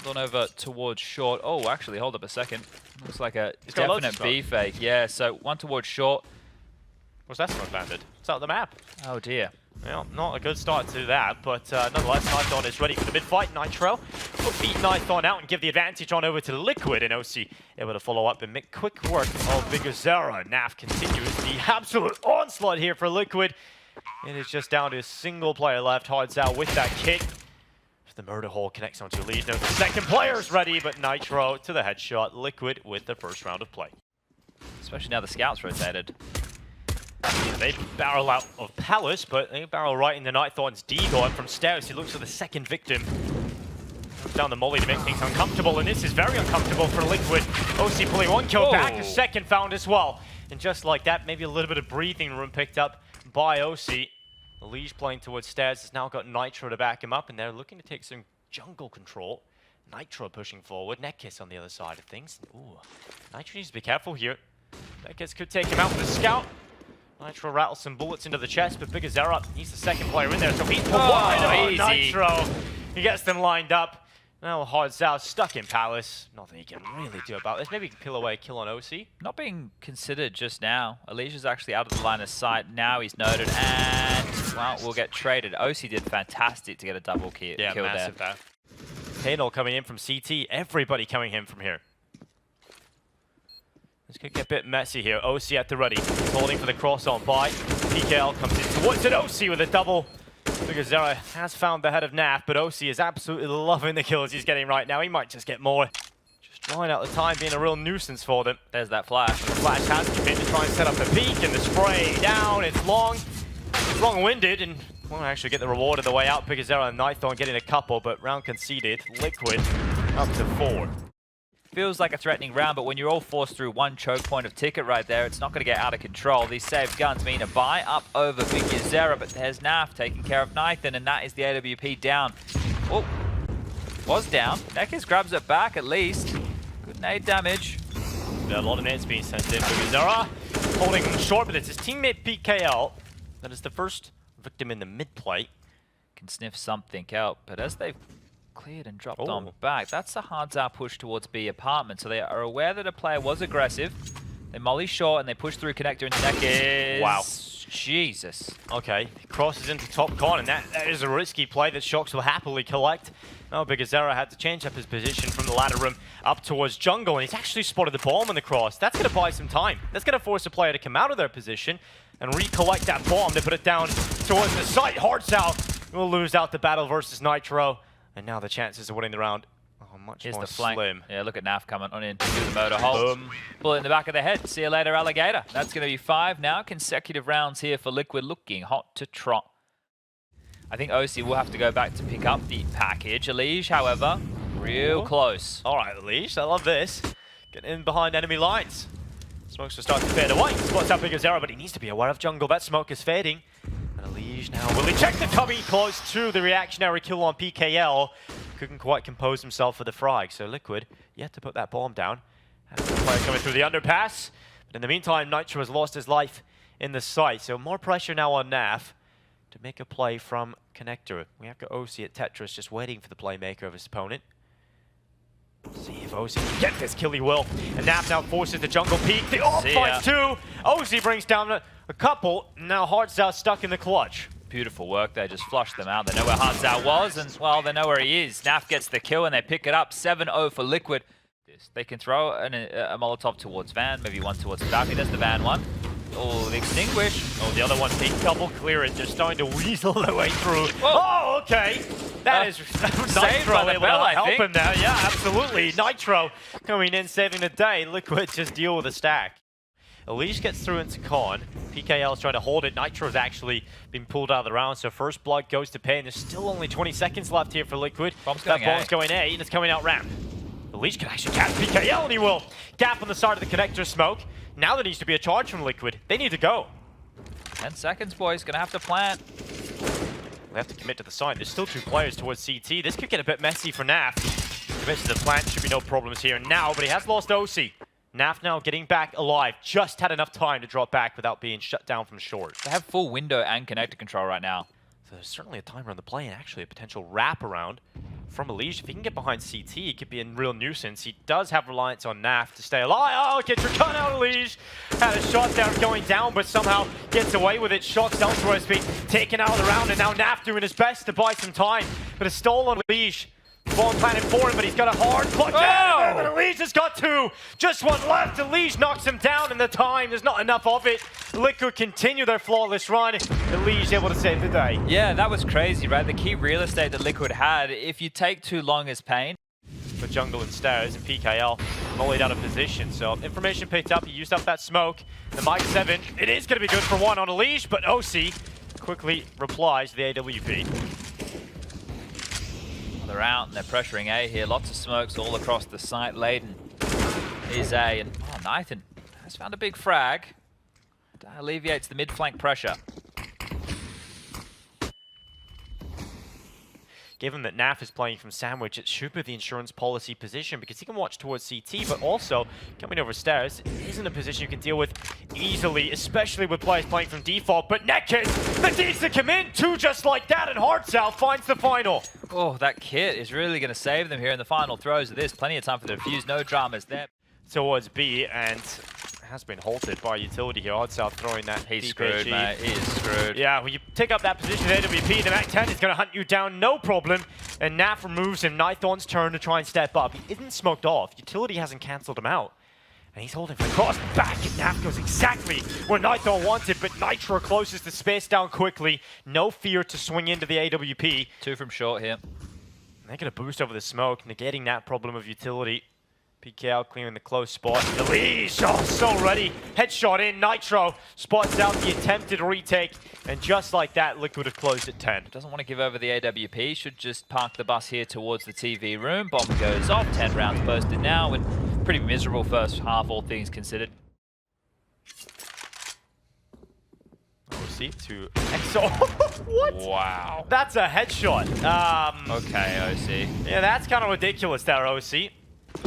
jumped on over towards short. Oh, actually, hold up a second. Looks like a He's got definite B fake. Yeah, so one towards short. What's that smoke landed? It's out of the map. Oh dear. Well, not a good start to that, but nonetheless, Nython is ready for the mid-fight. Nitro will beat Nython out and give the advantage on over to Liquid, and OC able to follow up and make quick work of vigozera. NaV continues the absolute onslaught here for Liquid. It is just down to a single player left. Hards out with that kick. The murder hole connects onto lead. No, the second player's ready, but Nitro to the headshot. Liquid with the first round of play. Especially now the scouts rotated. Yeah, they barrel out of Palace, but they barrel right into Nython's Deagle. And from stairs, he looks for the second victim. Comes down the molly to make things uncomfortable, and this is very uncomfortable for Liquid. OC pulling one kill back, a second found as well. And just like that, maybe a little bit of breathing room picked up by OC. Elige playing towards stairs has now got Nitro to back him up, and they're looking to take some jungle control. Nitro pushing forward, Netkiss on the other side of things. Ooh, Nitro needs to be careful here. Netkiss could take him out with a scout. Nitro rattles some bullets into the chest, but vigozera needs the second player in there, so he's wide. Easy. Nitro, he gets them lined up. Now Hard's out, stuck in Palace. Nothing he can really do about this. Maybe he can peel away a kill on OC. Not being considered just now. Elige's actually out of the line of sight. Now he's noted, and well, we'll get traded. OC did fantastic to get a double kill Yeah, massive there. paiN coming in from CT. Everybody coming in from here. This could get a bit messy here. OC at the ready. He's holding for the cross on by. PKL comes in towards it. OC with a double. vigozera has found the head of NaV, but OC is absolutely loving the kills he's getting right now. He might just get more. Just drawing out the time, being a real nuisance for them. There's that flash. The flash has come in to try and set up the peak, and the spray down. It's long. It's long-winded, and won't actually get the reward of the way out. vigozera and Nython getting a couple, but round conceded. Liquid up to 4. Feels like a threatening round, but when you're all forced through one choke point of ticket right there, it's not going to get out of control. These saved guns mean a buy up over vigozera, but there's NaV taking care of Nython, and that is the AWP down. Oh, was down. Netkiss grabs it back at least. Good nade damage. Yeah, a lot of nades being sent in. vigozera holding him short, but it's his teammate PKL that is the first victim in the mid-play. Can sniff something out, but as they've cleared and dropped on back, that's a hard out push towards B apartment, so they are aware that a player was aggressive. They molly short and they push through connector into Netkiss. Wow. Jesus. Okay, he crosses into top con, and that is a risky play that shox will happily collect. Oh, vigozera had to change up his position from the ladder room up towards jungle, and he's actually spotted the bomb in the cross. That's going to buy some time. That's going to force a player to come out of their position and recollect that bomb to put it down towards the site. Hard out will lose out the battle versus Nitro, and now the chances of winning the round are much Here's more the flank. slim. Yeah, look at NaV coming on in through the motor hole. Bullet in the back of the head. See you later, alligator. That's going to be 5 now. Consecutive rounds here for Liquid, looking hot to trot. I think OC will have to go back to pick up the package. Elige, however, real close. All right, Elige, I love this. Getting in behind enemy lines. Smokes will start to fade away. Spots out vigozera, but he needs to be aware of jungle. That smoke is fading. And Elige now, will he check the cubby close to the reactionary kill on PKL? Couldn't quite compose himself for the frag, so Liquid yet to put that bomb down. Has the player coming through the underpass. But in the meantime, Nitro has lost his life in the site, so more pressure now on NaV to make a play from connector. We have got OC at Tetris just waiting for the playmaker of his opponent. See if OC can get this kill, he will. And NaV now forces the jungle peak. The off finds 2. OC brings down a couple. Now Hard's out stuck in the clutch. Beautiful work. They just flushed them out. They know where Hardzout was, and well, they know where he is. NaV gets the kill, and they pick it up. 7-0 for Liquid. They can throw a Molotov towards Van, maybe one towards the balcony. There's the Van one. Oh, the extinguish. Oh, the other one, they double clear it. They're starting to weasel their way through. Oh, okay. That is Nitro able to help him there. Yeah, absolutely. Nitro coming in, saving the day. Liquid just deal with a stack. Elige gets through into con. PKL is trying to hold it. Nitro's actually been pulled out of the round, so first blood goes to paiN. There's still only 20 seconds left here for Liquid. Bomb's going A, and it's coming out ramp. Elige can actually catch PKL, and he will. Gap on the side of the connector smoke. Now there needs to be a charge from Liquid. They need to go. 10 seconds, boys. Gonna have to plant. They have to commit to the side. There's still 2 players towards CT. This could get a bit messy for NaV. Commits to the plant. Should be no problems here now, but he has lost OC. NaV now getting back alive. Just had enough time to drop back without being shut down from short. They have full window and connector control right now. So there's certainly a timer on the play and actually a potential wraparound. from elige. If he can get behind CT, he could be a real nuisance. He does have reliance on NaV to stay alive. Oh, gets your gun out, elige. Had a shot there going down, but somehow gets away with it. Shox elsewhere has been taken out of the round, and now NaV doing his best to buy some time. But a stole on elige. Ball planted for him, but he's got a hard clutch at him, and elige has got two. Just one left. elige knocks him down in the time. There's not enough of it. Liquid continue their flawless run. elige able to save the day. Yeah, that was crazy, right? The key real estate that Liquid had, if you take too long as paiN. For jungle and stairs, and PKL volleyed out of position. So information picked up. He used up that smoke. The Mike 7, it is going to be good for one on elige, but OC quickly replies to the AWP. They're out and they're pressuring A here. Lots of smokes all across the site. Layden is A, and Nython has found a big frag. That alleviates the mid-flank pressure. Given that NaV is playing from sandwich, it should be the insurance policy position because he can watch towards CT, but also coming over stairs isn't a position you can deal with easily, especially with players playing from default. But Nekkis, the D's to come in, two just like that, and Hartzell finds the final. Oh, that kit is really going to save them here in the final throws of this. Plenty of time for the defuse, no dramas there. Towards B, and has been halted by utility here. Hartzell throwing that. He's screwed, mate. He is screwed. Yeah, when you take up that position at AWP, the Mac 10 is going to hunt you down, no problem. And NaV removes him. Nython's turn to try and step up. He isn't smoked off. Utility hasn't cancelled him out. And he's holding for the cross back, and NaV goes exactly where Nython wanted, but Nitro closes the space down quickly. No fear to swing into the AWP. Two from short here. And they're going to boost over the smoke, negating that problem of utility. PKL clearing the close spot. elige, oh, so ready. Headshot in, Nitro spots out the attempted retake, and just like that, Liquid have closed at 10. Doesn't want to give over the AWP, should just park the bus here towards the TV room. Bomb goes off, 10 rounds posted now, and pretty miserable first half, all things considered. OC to EXO. What? Wow. That's a headshot. Okay, OC. Yeah, that's kind of ridiculous there, OC.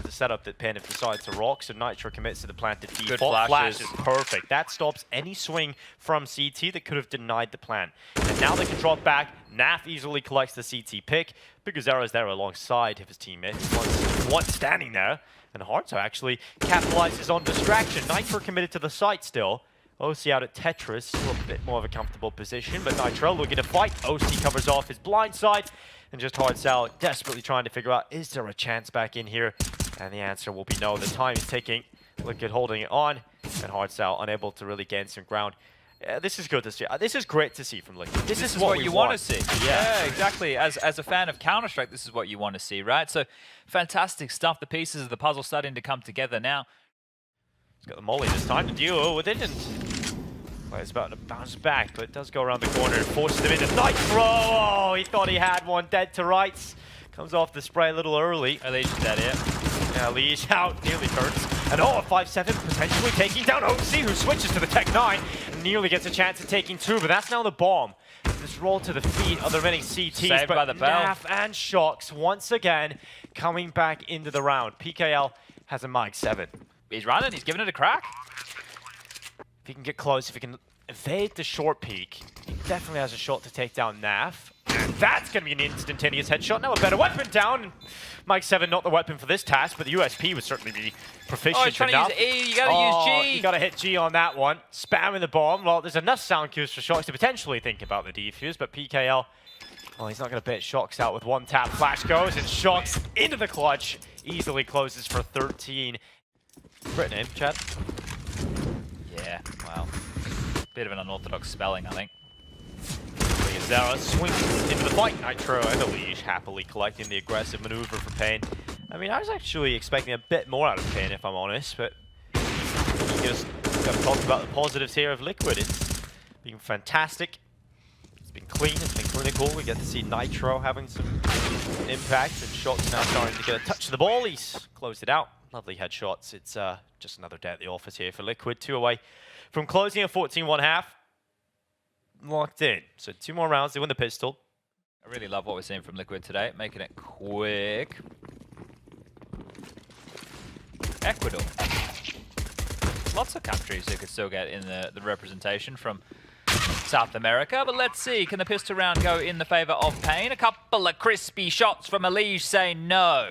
The setup that paiN have decided to rock, so Nitro commits to the planted default. Flash is perfect. That stops any swing from CT that could have denied the plan. And now they can drop back. NaV easily collects the CT pick. coldzera is there alongside his teammate. One standing there. And Harto actually capitalizes on distraction. Nitro committed to the site still. OC out at Tetris, still a bit more of a comfortable position, but Nitro looking to fight. OC covers off his blind side. And just Hartzell desperately trying to figure out, is there a chance back in here? And the answer will be no. The time is ticking. Liquid holding it on, and Hartzell unable to really gain some ground. This is good to see. This is great to see from Liquid. This is what you want to see. Yeah, exactly. As a fan of Counter-Strike, this is what you want to see, right? So, fantastic stuff. The pieces of the puzzle starting to come together now. He's got the molly this time to deal with it, and well, it's about to bounce back, but it does go around the corner and forces him into Nitro. Oh, he thought he had one dead to rights. Comes off the spray a little early. elige is dead here. Yeah, elige out, nearly turns. And oh, a 5-7 potentially taking down OC, who switches to the Tech 9 and nearly gets a chance at taking two, but that's now the bomb. This roll to the feet of the remaining CTs, saved but by the bell. NaV and shox once again coming back into the round. PKL has a Mike 7. He's running, he's giving it a crack. If he can get close, if he can evade the short peek, he definitely has a shot to take down NaV. And that's going to be an instantaneous headshot. Now a better weapon down. Mike 7 not the weapon for this task, but the USP would certainly be proficient enough. Oh, he's trying to use E, you gotta use G. You gotta hit G on that one. Spamming the bomb. Well, there's enough sound cues for shox to potentially think about the defuse, but PKL, well, he's not gonna bait shox out with one tap. Flash goes, and shox into the clutch. Easily closes for 13. Great name, Chad. Yeah, well, bit of an unorthodox spelling, I think. coldzera swings into the fight. Nitro and elige happily collecting the aggressive maneuver for paiN. I mean, I was actually expecting a bit more out of paiN, if I'm honest, but you just got to talk about the positives here of Liquid. It's been fantastic. It's been clean, it's been clinical. We get to see Nitro having some impact, and shox now starting to get a touch of the ball. He's closed it out. Lovely headshots. It's just another day at the office here for Liquid. 2 away from closing a 14-1 half. Locked in. So 2 more rounds, they win the pistol. I really love what we're seeing from Liquid today, making it quick. Ecuador. Lots of countries who could still get in the representation, from South America. But let's see, can the pistol round go in the favor of paiN? A couple of crispy shots from elige say no.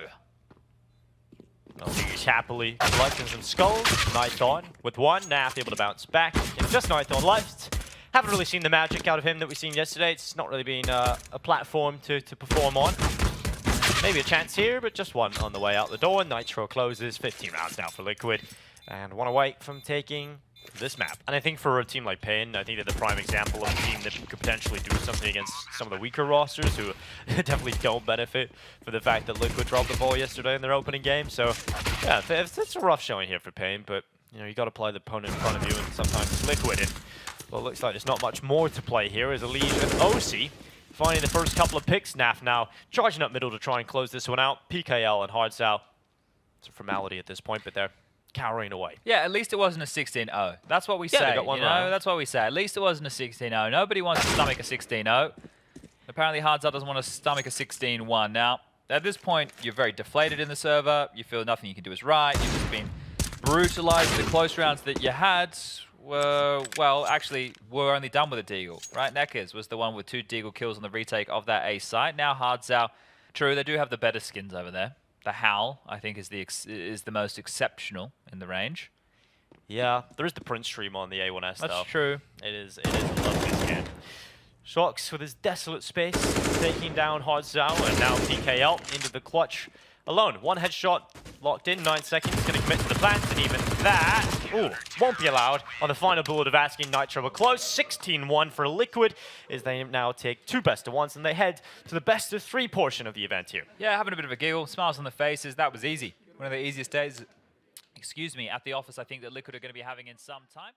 elige happily collecting some skulls. Nython with one. NaVi able to bounce back. It's just Nython left. Haven't really seen the magic out of him that we've seen yesterday. It's not really been a platform to perform on. Maybe a chance here, but just one on the way out the door. Nitro closes. 15 rounds now for Liquid. And one away from taking this map. And I think for a team like paiN, I think they're the prime example of a team that could potentially do something against some of the weaker rosters who definitely don't benefit for the fact that Liquid dropped the ball yesterday in their opening game. So yeah, it's a rough showing here for paiN, but you know, you got to play the opponent in front of you, and sometimes it's Liquid. And well, it looks like there's not much more to play here as elige and OC finding the first couple of picks. NaV now charging up middle to try and close this one out. PKL and HardSal, it's a formality at this point, but they're cowering away. Yeah, at least it wasn't a 16-0. That's what we say. They got one you know, round. that's what we say. At least it wasn't a 16-0. Nobody wants to stomach a 16-0. Apparently, HardSal doesn't want to stomach a 16-1. Now, at this point, you're very deflated in the server. You feel nothing you can do is right. You've just been brutalized. The close rounds that you had were, well, actually, were only done with a deagle, right? Neckers was the one with 2 deagle kills on the retake of that A site. Now, HardSal, true, they do have the better skins over there. The Howl, I think, is the most exceptional in the range. Yeah, there is the Prince stream on the A1S though. That's true. It is a lovely skin. shox with his desolate space, taking down HardSal, and now PKL into the clutch alone. One headshot locked in, 9 seconds, gonna commit to the plant, and even that, ooh, won't be allowed on the final bullet of asking Nitro a close. 16-1 for Liquid, as they now take 2 best-of-1s, and they head to the best-of-3 portion of the event here. Yeah, having a bit of a giggle, smiles on the faces. That was easy. One of the easiest days, excuse me, at the office I think that Liquid are going to be having in some time.